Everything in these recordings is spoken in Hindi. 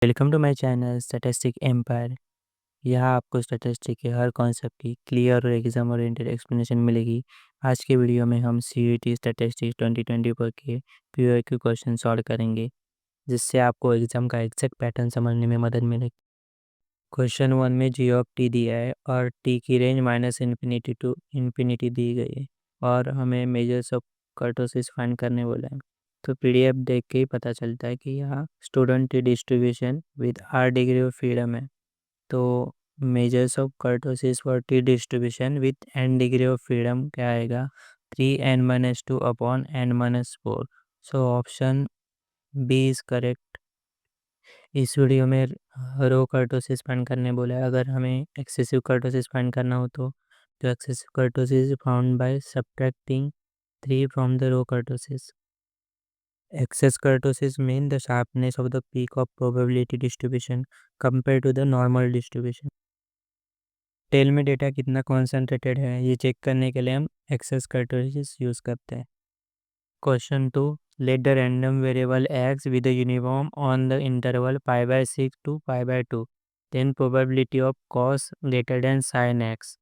Welcome to my channel statistic empire. यहाँ आपको स्टैटिस्टिक के हर कॉन्सेप्ट की क्लियर और एग्जाम ओरिएंटेड एक्सप्लेनेशन मिलेगी। आज के वीडियो में हम सीयूईटी स्टैटिस्टिक्स 2024 के पीओक्यू क्वेश्चन सॉल्व करेंगे, जिससे आपको एग्जाम का एग्जैक्ट पैटर्न समझने में मदद मिलेगी। क्वेश्चन 1 में जी ऑफ टी दिया है और टी की रेंज -इन्फिनिटी टू इन्फिनिटी दी गई है और हमें मेजर्स ऑफ कर्टोसिस फाइंड करने बोला है। तो पीडीएफ देख के ही पता चलता है कि यहाँ student t distribution with r degree of freedom है। तो measures of kurtosis for t distribution with n degree of freedom क्या आएगा? 3n-2 upon n-4। So option B is correct. इस वीडियो में रो कर्टोसिस फाइंड करने बोला है। अगर हमें एक्सेसिव कर्टोसिस फाइंड करना हो तो excessive kurtosis found by subtracting 3 from the raw kurtosis. Excess kurtosis mean the sharpness of the peak of probability distribution compared to the normal distribution. Tail में डेटा कितना कॉन्सेंट्रेटेड है ये चेक करने के लिए हम एक्सेस कर्टोसिस यूज़ करते हैं। Question 2, let the random variable x with a uniform on the interval π/6 to π/2, then probability of cos greater than sin x।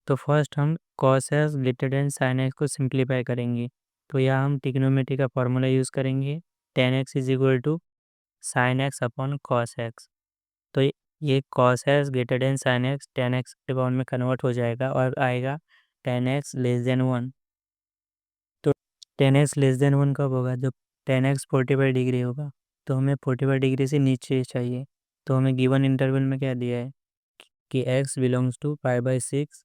तो फर्स्ट हम cos x greater than sin x को सिंप्लीफाई करेंगे। तो यहाँ हम ट्रिग्नोमेट्री का फॉर्मूला यूज़ करेंगे, tan x is equal to sin x upon cos x। तो ये cos x greater than sin x tan x के फॉर्म में कन्वर्ट हो जाएगा और आएगा tan x लेस देन 1। तो tan x लेस देन 1 कब होगा? जब tan x 45 डिग्री होगा। तो हमें 45 डिग्री से नीचे चाहिए। तो हमें गिवन इंटरवल में क्या दिया है कि x बिलोंग्स टू π/6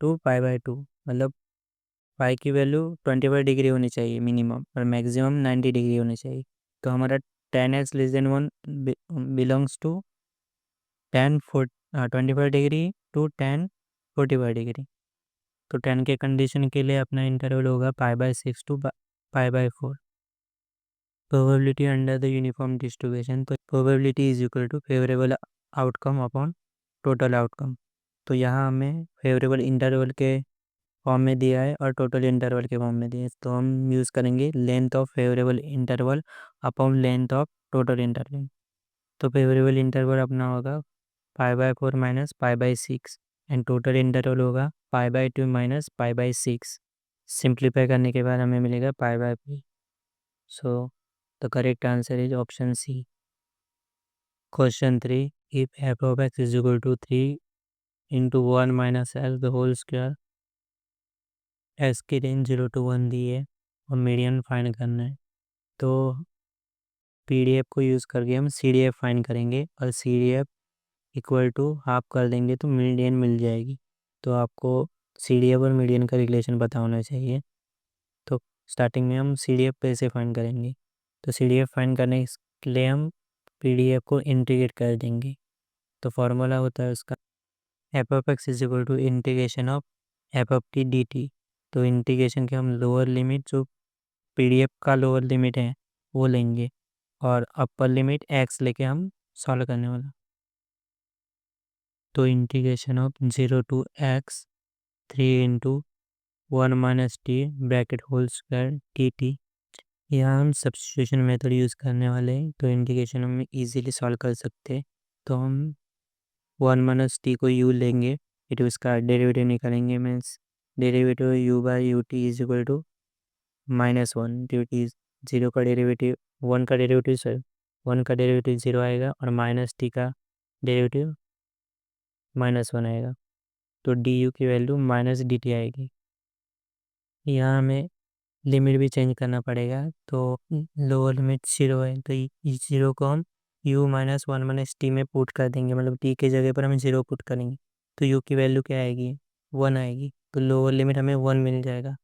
टू π/2, मतलब पाई की वैल्यू 25 डिग्री होनी चाहिए मिनिमम और मैक्सिमम 90 डिग्री होनी चाहिए। तो हमारा tan x less than 1 belongs to tan 25 degree to tan 45 degree. तो tan के कंडीशन के लिए अपना इंटरवल होगा π/6 to π/4। Probability under the uniform distribution, तो probability is equal to favourable outcome upon total outcome. तो यहाँ हमें फेवरेबल इंटरवल के फॉर्म में दिया है और टोटल इंटरवल के फॉर्म में दिया है। तो हम यूज़ करेंगे length of favourable interval upon length of total interval. तो फेवरेबल इंटरवल अपना होगा π/4 माइनस π/6 एंड टोटल इंटरवल होगा π/2 माइनस π/6। सिंप्लीफाई करने के बाद हमें मिलेगा π/p। So the correct answer is option C. Question 3, if f of x is equal to 3 into 1 minus l the whole square, s की रेंज 0 to 1 दी है और मीडियन फाइंड करना है। तो पीडीएफ को यूज़ करके हम सीडीएफ फाइंड करेंगे और सीडीएफ इक्वल टू हाफ कर देंगे तो मीडियन मिल जाएगी। तो आपको सीडीएफ और मीडियन का रिलेशन पता होना चाहिए। तो स्टार्टिंग में हम सीडीएफ कैसे फाइंड करेंगे? तो सीडीएफ फाइंड करने के लिए हम पीडीएफ को इंटीग्रेट कर देंगे। तो फॉर्मूला होता है उसका F of x is equal to integration of f of t d t. तो इंटीग्रेशन के हम लोअर लिमिट, जो पीडीएफ का लोअर लिमिट है वो लेंगे और अपर लिमिट एक्स लेके हम सॉल्व करने वाला। तो integration of 0 to x 3 into 1 minus t bracket whole square t t. यहाँ हम सब्स्टिट्यूशन मेथड यूज़ करने वाले हैं, तो इंटीग्रेशन हम इजीली सॉल्व कर सकते हैं। तो हम 1 माइनस टी को यू लेंगे, फिर उसका डेरिवेटिव निकालेंगे। Means derivative u by u t is equal to -1 due t 0 का डेरिवेटिव 1 का डेरिवेटिव 1 का डेरिवेटिव 0 आएगा और माइनस टी का डेरिवेटिव -1 आएगा। तो डी यू की वैल्यू माइनस डी टी आएगी। यहाँ हमें लिमिट भी चेंज करना पड़ेगा। तो लोअर लिमिट 0 है, तो इस 0 को हम u माइनस 1 माइनस टी में पुट कर देंगे, मतलब टी के जगह पर हम 0 पुट करेंगे। तो u की वैल्यू क्या आएगी? 1 आएगी। तो लोअर लिमिट हमें 1 मिल जाएगा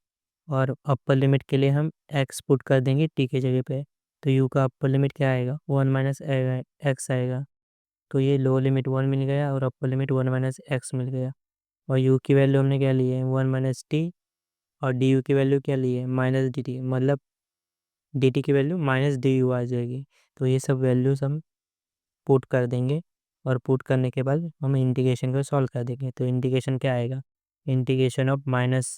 और अपर लिमिट के लिए हम x पुट कर देंगे टी के जगह पे। तो u का अपर लिमिट क्या आएगा? 1 माइनस एक्स आएगा। तो ये लोअर लिमिट 1 मिल गया और अपर लिमिट 1 माइनस एक्स मिल गया। और u की वैल्यू हमने क्या ली है? 1 माइनस टी और डी यू की वैल्यू क्या ली है? माइनस डी टी, मतलब डी टी की वैल्यू माइनस डी यू आ जाएगी। तो ये सब वैल्यूज़ हम पुट कर देंगे और पुट करने के बाद हम इंटीग्रेशन को सॉल्व कर देंगे। तो इंटीग्रेशन क्या आएगा? इंटीग्रेशन ऑफ माइनस,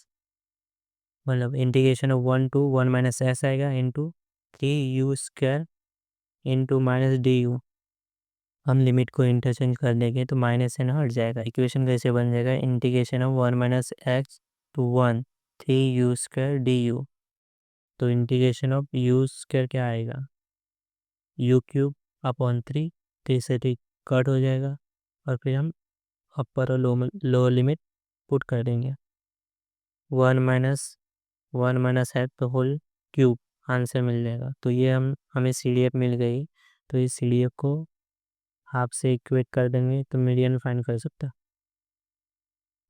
मतलब integration of 1 to 1 minus s आएगा into 3 u square into minus d u. हम लिमिट को इंटरचेंज कर देंगे तो माइनस से ना हट जाएगा। इक्वेशन कैसे बन जाएगा, integration of 1 minus x to 1 3 u square d u. तो इंटीग्रेशन ऑफ यू स्क्वायर क्या आएगा, यू क्यूब अपॉन 3, 3 से 3 कट हो जाएगा और फिर हम अपर और लोअर लिमिट पुट कर देंगे। 1 माइनस एक्स तो होल क्यूब आंसर मिल जाएगा। तो ये हमें सी डी एफ मिल गई। तो इस सी डी एफ को हाफ से इक्वेट कर देंगे तो मीडियन फाइंड कर सकता।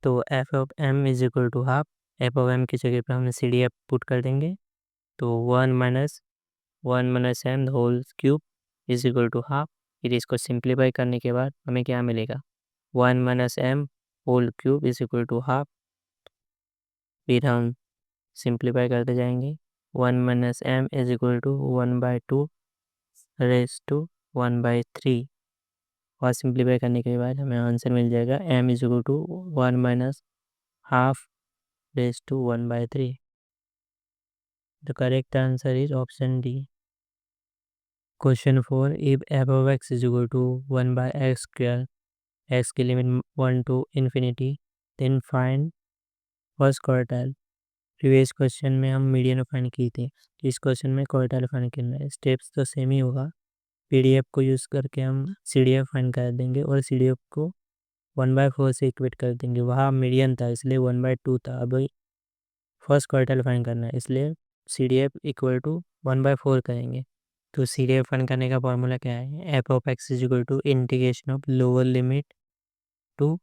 तो F of m is equal to half, F of m की जगह पे हम सी डी एफ पुट कर देंगे। तो 1 minus m whole cube is equal to half. फिर इसको सिंप्लीफाई करने के बाद हमें क्या मिलेगा, 1 minus m whole cube is equal to half. फिर हम सिंप्लीफाई करते जाएंगे। 1 minus m is equal to 1/2 raise to 1/3 और सिंप्लीफाई करने के बाद हमें आंसर मिल जाएगा m is equal to 1 minus half raise to 1/3। The correct answer is option D. Question 4, if f of x is equal to 1/x square, x की limit 1 to infinity, then find first quartile. Previous question में हम मीडियन फाइंड की थी, इस क्वेश्चन में क्वार्टाइल फाइंड करना है। स्टेप्स तो सेम ही होगा। पीडीएफ को यूज़ करके हम सीडीएफ फाइंड कर देंगे और सीडीएफ को 1/4 से इक्वेट कर देंगे। वहाँ मीडियन था इसलिए 1/2 था। अब फर्स्ट क्वार्टाइल फाइंड करना है इसलिए सीडीएफ इक्वल टू 1/4 करेंगे। तो सीडीएफ फाइंड करने का फॉर्मूला क्या है, F of x is equal to integration of lower limit to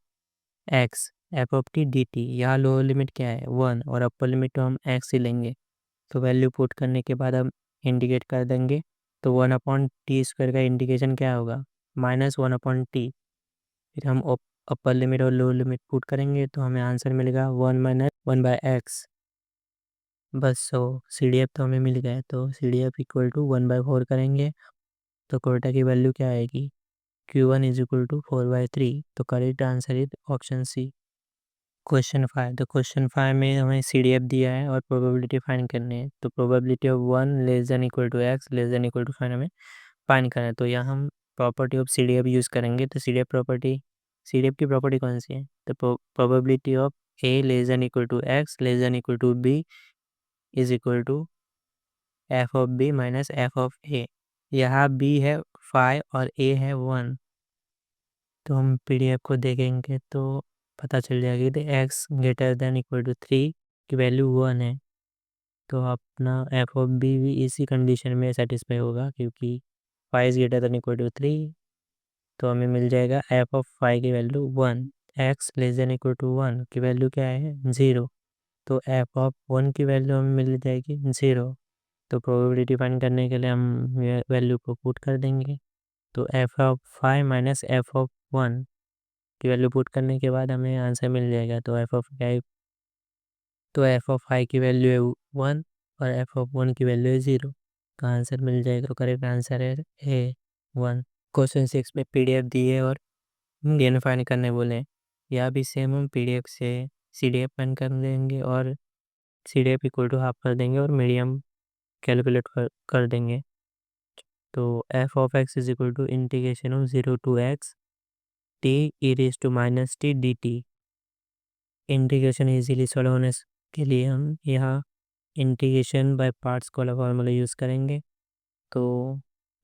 x f of t d t. यहाँ लोअर लिमिट क्या है 1 और अपर लिमिट तो हम एक्स ही लेंगे। तो वैल्यू पुट करने के बाद हम इंटीग्रेट कर देंगे। तो 1/t² का इंटीग्रेशन क्या होगा, -1/t। फिर हम अपर लिमिट और लोअर लिमिट पुट करेंगे तो हमें आंसर मिलेगा 1 माइनस 1/x। बस सो सी डी एफ तो हमें मिल गया। तो C D F equal to 1/4 करेंगे तो कोटा की वैल्यू क्या आएगी, Q1 इज इक्वल टू 4/3। तो correct answer is option C. Question 5, तो क्वेश्चन 5 में हमें सी डी एफ दिया है और प्रोबेबिलिटी फाइंड करनी है। तो probability of 1 less than equal to x less than equal to find हमें फाइंड करना है। तो यहाँ हम property of c D f use करेंगे। तो सी डी एफ की प्रॉपर्टी कौन सी है, तो probability of a less than equal to x less than equal to b is equal to f of b minus f of a. यहाँ बी है 5 और ए है 1। तो हम पीडीएफ को देखेंगे तो पता चल जाएगी कि x greater than equal to 3 की वैल्यू 1 है। तो अपना एफ ऑफ बी भी इसी कंडीशन में सेटिस्फाई होगा क्योंकि 5 is greater than equal to 3। तो हमें मिल जाएगा एफ ऑफ 5 की value 1, x less than equal to 1 की वैल्यू क्या है 0। तो एफ ऑफ 1 की वैल्यू हमें मिल जाएगी 0। तो प्रोबेबिलिटी फाइंड करने के लिए हम वैल्यू को पुट कर देंगे। तो F of 5 minus f of 1 की वैल्यू पुट करने के बाद हमें आंसर मिल जाएगा। तो एफ ऑफ 5 की वैल्यू है 1 और एफ ऑफ 1 की वैल्यू है 0। तो आंसर मिल जाएगा। तो करेक्ट आंसर है ए 1। क्वेश्चन 6 में पीडीएफ दी है और मीडियन फाइंड करने बोले। या भी सेम हम पीडीएफ से सीडीएफ फाइंड कर देंगे और सीडीएफ इक्वल टू हाफ कर देंगे और मीडियम कैलकुलेट कर देंगे। तो F of x is equal to integration of 0 to x t e raise to minus t d t. Integration easily solve होने के लिए हम यहाँ इंटीग्रेशन बाय पार्ट्स वाला फॉर्मूला यूज़ करेंगे। तो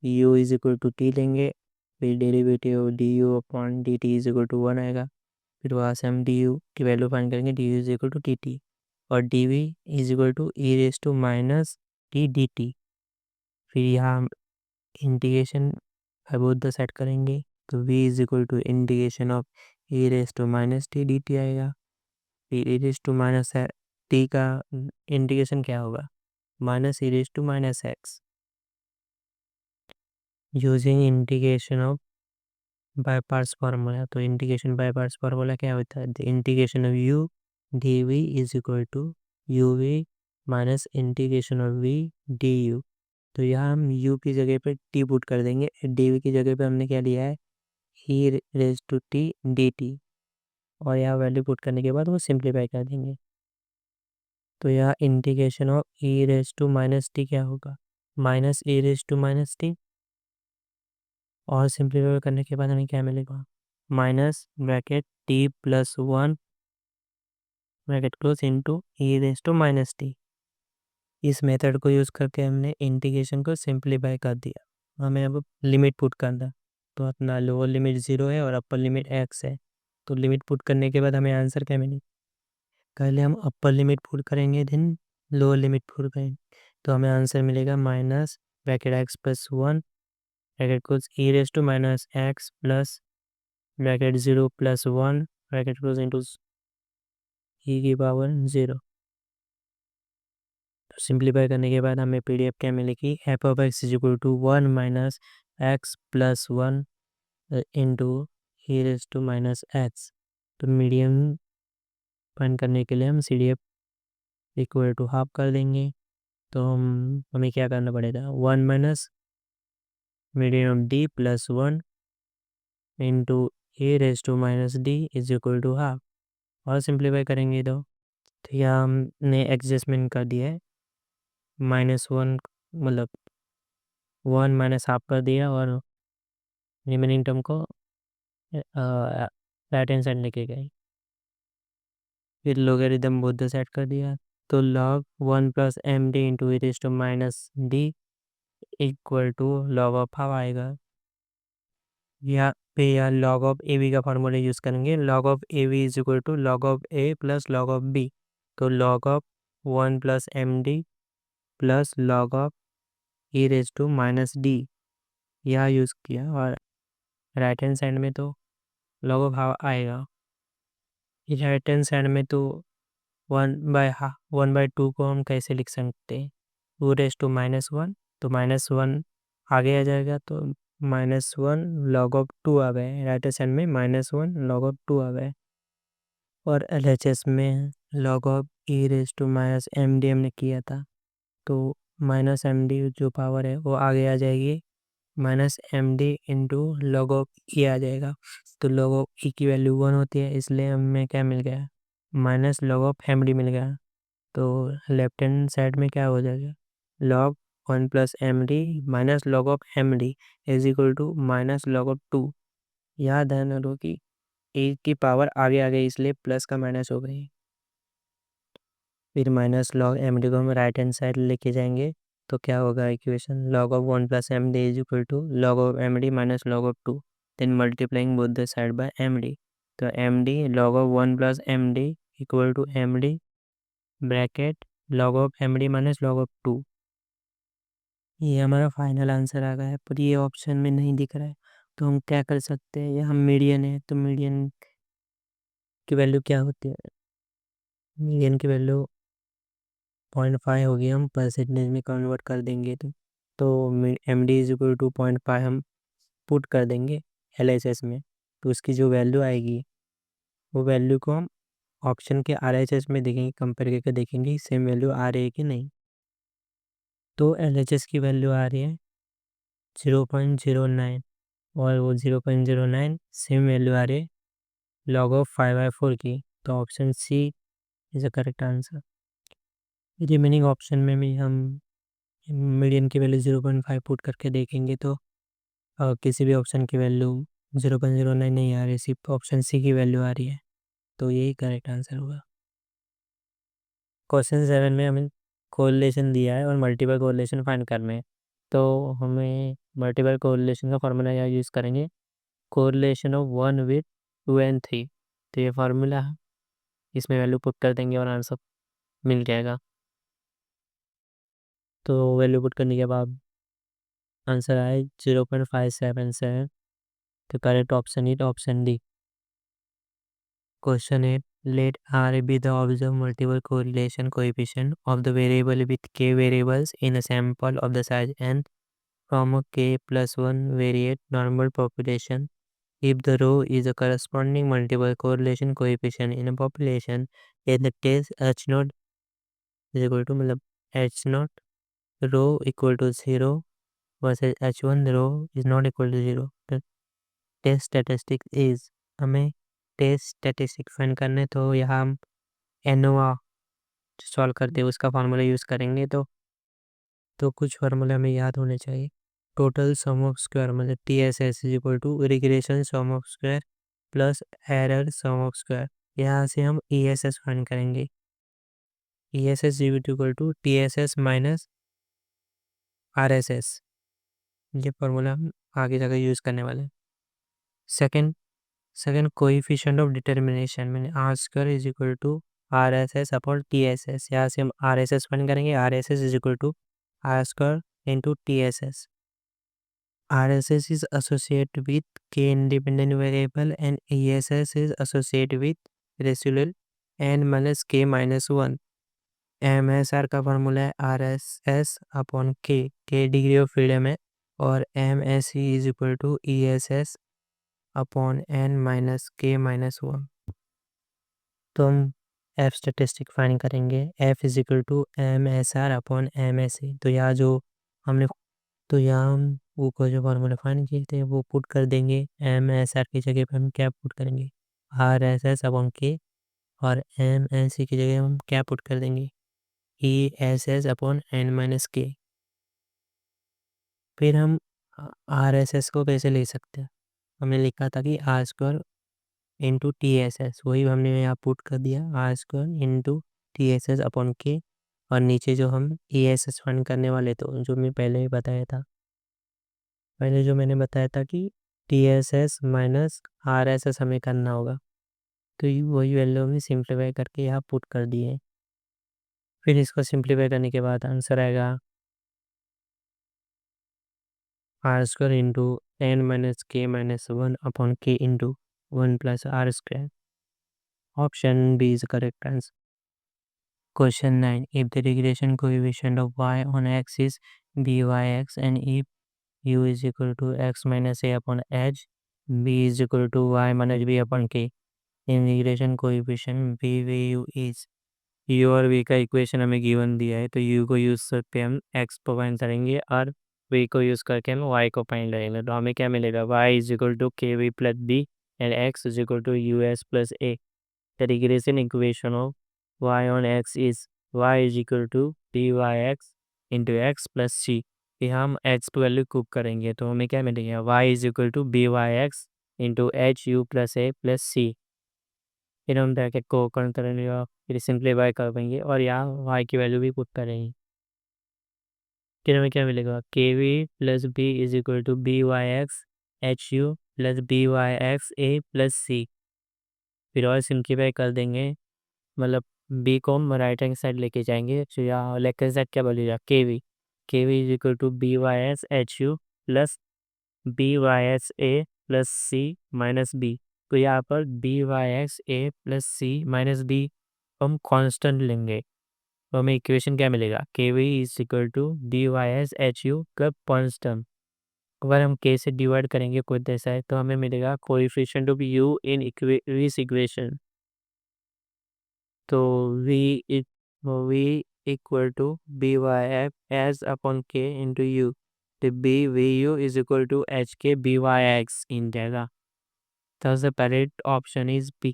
u is equal to t लेंगे, फिर derivative d u upon d t is equal to 1 आएगा। फिर वहाँ से हम डी यू की वैल्यू फाइंड करेंगे, d u is equal to t t और d v is equal to e raise to minus t d t. फिर यहाँ हम इंटीग्रेशन अबोध द सेट करेंगे तो v is equal to integration of e raise to minus t d t आएगा। फिर e raise to minus t का इंटीग्रेशन क्या होगा, minus e raise to minus x. Using integration of by parts formula. तो इंटीग्रेशन बाय पार्ट्स फार्मूला क्या होता है, the integration of u d v is equal to u v minus integration of v d u. तो यहाँ हम u की जगह पे t पुट कर देंगे, डी वी की जगह पे हमने क्या लिया है e raise to t d t और यहाँ वैल्यू पुट करने के बाद वो सिंप्लीफाई कर देंगे। तो यहाँ integration of e raise to minus t क्या होगा, minus e raise to minus t और सिंप्लीफाई करने के बाद हमें क्या मिलेगा, minus bracket t plus 1 bracket close into e raise to minus t. इस मेथड को यूज़ करके हमने इंटीग्रेशन को सिंप्लीफाई कर दिया। हमें अब लिमिट पुट करना है। तो अपना लोअर लिमिट 0 है और अपर लिमिट x है। तो लिमिट पुट करने के बाद हमें आंसर क्या मिलेगा, पहले हम अपर लिमिट पुट करेंगे देन लोअर लिमिट पुट करेंगे। तो हमें आंसर मिलेगा minus bracket x plus 1 bracket close e raise to minus x plus bracket 0 plus 1 bracket close into e की पावर 0। तो सिंप्लीफाई करने के बाद हमें पीडीएफ क्या मिलेगी, F of x is equal to 1 minus x plus 1 into e raise to minus x. तो मीडियम फाइंड करने के लिए हम C D F equal to half कर देंगे। तो हमें क्या करना पड़ेगा, 1 minus medium d plus 1 into a raise to minus d is equal to half. और सिंप्लीफाई करेंगे तो यहाँ हमने एडजस्टमेंट कर दिया है, -1 मतलब 1 माइनस हाफ कर दिया और रिमेनिंग टर्म को राइट हैंड साइड लेके गए। फिर लोगरिथम बोथ साइड कर दिया। तो log 1 plus m d into e raise to minus d equal to log of half आएगा। यहाँ पे यहाँ log ऑफ ए बी का फार्मूला यूज़ करेंगे। log of a b is equal to log of a plus log of b. तो log of 1 plus m d plus log of e raise to minus d यह यूज़ किया और राइट हैंड साइड में तो log ऑफ हाफ आएगा। राइट हैंड साइड में तो 1/2 को हम कैसे लिख सकते हैं, 2 रेज टू -1। तो -1 आगे आ जाएगा तो -1 log ऑफ 2 आ गए, राइट हैंड साइड में -1 log ऑफ 2 आ गए। और एलएचएस में log of e raise to minus m d हमने किया था। तो माइनस एम डी जो पावर है वो आगे आ जाएगी, minus m d into log of e आ जाएगा। तो log ऑफ ई की वैल्यू 1 होती है, इसलिए हमें क्या मिल गया, minus log of m d मिल गया। तो लेफ्ट हैंड साइड में क्या हो जाएगा, log 1 plus m d minus log of m d is equal to minus log of 2। याद ध्यान रखो कि ए की पावर आगे आ गई इसलिए प्लस का माइनस हो गई। फिर माइनस log एम डी को हम राइट हैंड साइड लेके जाएंगे तो क्या होगा equation, log of 1 plus m d is equal to log of m d minus log of 2 then multiplying both the side by m d. तो m d log of 1 plus m d equal to m d bracket log of m d minus log of 2। ये हमारा फाइनल आंसर आ गया है, पर ये ऑप्शन में नहीं दिख रहा है। तो हम क्या कर सकते हैं, यहाँ मीडियन है तो मीडियन की वैल्यू क्या होती है, मीडियन की वैल्यू 0.5 होगी, हम परसेंटेज में कन्वर्ट कर देंगे तो m d is equal to 0.5 हम पुट कर देंगे LHS में। तो उसकी जो वैल्यू आएगी वो वैल्यू को हम ऑप्शन के RHS में देखेंगे, कंपेयर करके देखेंगे सेम वैल्यू आ रही है कि नहीं। तो LHS की वैल्यू आ रही है 0.09 और वो 0.09 सेम वैल्यू आ रही है log ऑफ 5/4 की। तो option C is the correct answer. Remaining option में भी हम मीडियन की वैल्यू 0.5 पुट करके देखेंगे तो किसी भी ऑप्शन की वैल्यू 0.09 नहीं आ रही, सिर्फ ऑप्शन सी की वैल्यू आ रही है। तो यही करेक्ट आंसर होगा। क्वेश्चन 7 में हमें कोरिलेशन दिया है और मल्टीपल कोरिलेशन फाइंड करना है। तो हमें मल्टीपल कोरिलेशन का फार्मूला यहाँ यूज़ करेंगे, कोरिलेशन ऑफ 1 विथ 2 एंड 3। तो ये फार्मूला है, इसमें वैल्यू पुट कर देंगे और आंसर मिल जाएगा। तो वैल्यू पुट करने के बाद आंसर आए 0.577। तो correct option is option D. Question 8. Let R be the observed multiple correlation coefficient of the variable with k variables in a sample of the size n from a k plus 1 variate normal population. If the rho is a corresponding multiple correlation coefficient in a population, then the test H0 is equal to मतलब H0 rho equal to 0 versus H1 rho is not equal to 0. The test statistic is, हमें टेस्ट स्टैटिस्टिक फाइंड करने तो यहाँ हम एनोवा सॉल्व करते हैं उसका फार्मूला यूज़ करेंगे। तो कुछ फार्मूला हमें याद होने चाहिए। टोटल सम ऑफ स्क्वायर मतलब TSS is equal to regression sum of square plus error sum of square. यहाँ से हम ESS फाइंड करेंगे। ESS is equal to TSS minus RSS। ये फॉर्मूला हम आगे जाकर यूज़ करने वाले हैं। सेकंड कोएफिशिएंट ऑफ डिटर्मिनेशन मैंने R square is equal to RSS upon TSS। यहाँ से हम RSS फाइंड करेंगे। RSS is equal to R square into TSS। RSS is associated with k independent variable and ESS is associated with residual n minus k minus 1। MSR का फार्मूला है RSS upon k degree of freedom है, और MSE is equal to ESS upon n minus k minus 1। तो हम F स्टेटिस्टिक फाइंड करेंगे। F is equal to MSR upon MSE। तो यहाँ हम ऊपर जो फार्मूला फाइंड किए थे वो पुट कर देंगे। MSR की जगह पे हम क्या पुट करेंगे, RSS अपॉन k, और MSE की जगह हम क्या पुट कर देंगे, ESS upon n minus k। फिर हम RSS को कैसे ले सकते हैं, हमने लिखा था कि आर स्क्वायर इंटू TSS, वही हमने यहाँ पुट कर दिया, R square into TSS upon k। और नीचे जो हम ESS फाइंड करने वाले थे, जो मैं पहले ही बताया था, जो मैंने बताया था कि TSS माइनस RSS हमें करना होगा। तो वही वैल्यू हमें सिंप्लीफाई करके यहाँ पुट कर दिए। फिर इसको सिंप्लीफाई करने के बाद आंसर आएगा R square into n minus k minus 1 upon k into 1 plus R square. Option B is correct answer. Question 9. If the regression coefficient of y on x is byx and if u is equal to x minus a upon h, b is equal to y minus b upon k, in regression coefficient b v u is, u और v का इक्वेशन हमें गिवन दिया है, तो u को यूज़ करके हम x को फाइंड करेंगे और v को यूज़ करके हम y को फाइंड करेंगे। तो हमें क्या मिलेगा, y is equal to k v plus b and x is equal to u s plus a. The regression equation of y on x is y is equal to byx into x plus c। यहाँ हम x की वैल्यू कूप करेंगे तो हमें क्या मिलेगा, y is equal to byx into h u plus a plus c। फिर हम ब्रैकेट को ओपन करेंगे और फिर सिंप्लीफाई कर देंगे और यहाँ y की वैल्यू भी पुट करेंगे। फिर हमें क्या मिलेगा, k v plus b is equal to byx hu plus byx a plus c। फिर और सिंप्लीफाई कर देंगे, मतलब बी को हम राइट हैंड साइड लेके जाएंगे, तो यहाँ लेफ्ट हैंड साइड क्या बोलेगा, k v is equal to BYX HU plus BYX A plus C minus b. तो यहाँ पर BYX A plus C minus b हम कांस्टेंट लेंगे, तो हमें इक्वेशन क्या मिलेगा, k v is equal to BYX HU कब कांस्टेंट। अगर हम k से डिवाइड करेंगे कोई ऐसा है तो हमें मिलेगा coefficient of u in this equation. तो v equal to BYF s upon k into u, तो BVU is equal to HK BYX इन जाएगा। Thus the correct option is B.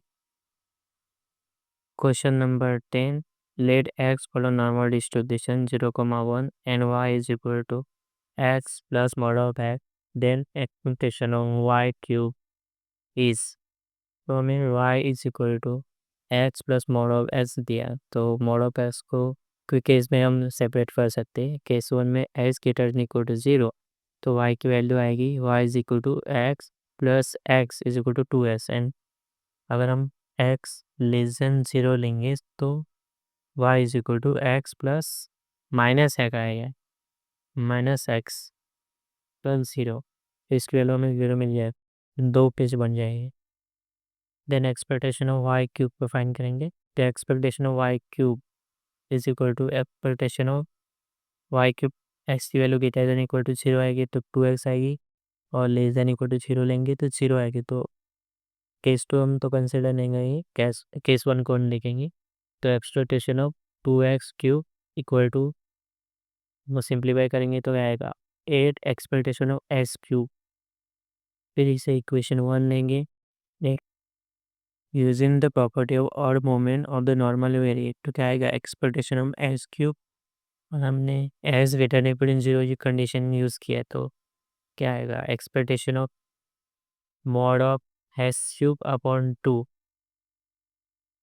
Question number 10. Let x follow normal distribution 0,1 and y is equal to x plus mod of x, then expectation of y cube is। तो हमें y is equal to x plus mod of x दिया, तो मॉड ऑफ x को कोई केस में हम सेपरेट कर सकते हैं। केस 1 में x greater than equal to 0, तो y की वैल्यू आएगी y is equal to x plus x is equal to 2s। And अगर हम x लेस देन 0 लेंगे तो y is equal to x plus minus x आएगा, माइनस x प्लस 0। इसकी वैल्यू हमें 0 मिल जाए, 2 पेज बन जाएंगे। Then expectation of y cube को फाइंड करेंगे, तो expectation of y cube is equal to expectation of y cube. X की value greater than equal to 0 आएगी तो 2x आएगी, और लेस देन इक्वल टू 0 लेंगे तो 0 आएगी। तो केस 2 हम तो कंसिडर नहीं करेंगे, केस 1 को हम लिखेंगे। तो expectation of 2x cube equal to, वो सिंप्लीफाई करेंगे तो आएगा 8 एक्सपेक्टेशन ऑफ s क्यूब। फिर इसे इक्वेशन 1 लेंगे, using the property of odd moment of the normal variate, तो क्या आएगा एक्सपेक्टेशन ऑफ s क्यूब, और हमने एस ग्रेटर देन 0 की कंडीशन यूज़ किया है, तो क्या आएगा, expectation of mod of S cube upon 2।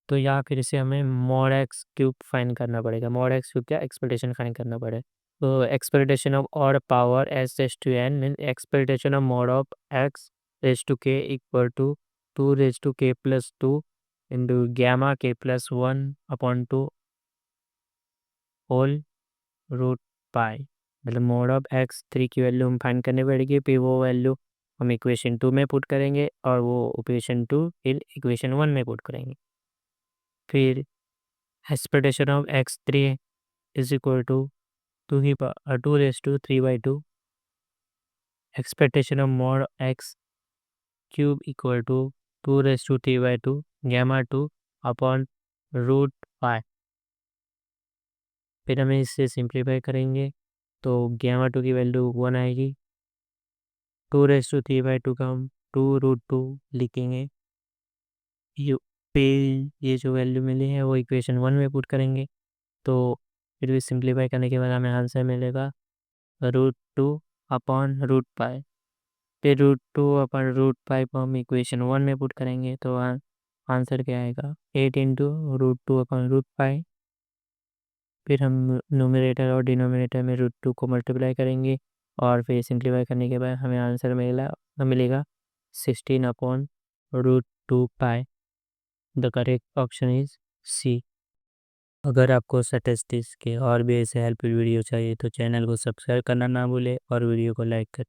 तो यहाँ फिर से हमें मॉड एक्स क्यूब फाइंड करना पड़ेगा। मॉड एक्स क्यूब क्या, एक्सपेक्टेशन फाइंड करना पड़ेगा। तो एक्सपेक्टेशन ऑफ और power s raise to n mean expectation of mod of x raise to k equal to 2 raise to k plus 2 into gamma k plus 1 upon 2 whole root pi. मतलब मॉड ऑफ एक्स 3 की वैल्यू हम फाइंड करनी पड़ेगी, फिर वो वैल्यू हम इक्वेशन 2 में पुट करेंगे और वो इक्वेशन 2 फिर इक्वेशन 1 में पुट करेंगे। फिर expectation of x3 is equal to 2 raise to 3/2 expectation of mod x cube equal to 2 raise to 3/2 gamma 2 upon root pi. फिर हमें इससे सिंप्लीफाई करेंगे तो गैमा 2 की वैल्यू 1 आएगी। 2 रेज टू 3/2 का हम 2√2 लिखेंगे। पे ये जो वैल्यू मिली है वो इक्वेशन 1 में पुट करेंगे। तो फिर भी सिंप्लीफाई करने के बाद हमें आंसर मिलेगा √2 अपॉन रूट पाई। फिर √2 अपॉन रूट पाई को हम इक्वेशन 1 में पुट करेंगे तो आंसर क्या आएगा, 8 इंटू √2 अपॉन रूट पाई। फिर हम न्यूमरेटर और डिनोमिनेटर में √2 को मल्टीप्लाई करेंगे और फिर सिंप्लीफाई करने के बाद हमें आंसर मिलेगा 16 upon √2 pi. The correct option is C. अगर आपको स्टैटिस्टिक्स के और भी ऐसे हेल्पफुल वीडियो चाहिए तो चैनल को सब्सक्राइब करना ना भूले और वीडियो को लाइक करें।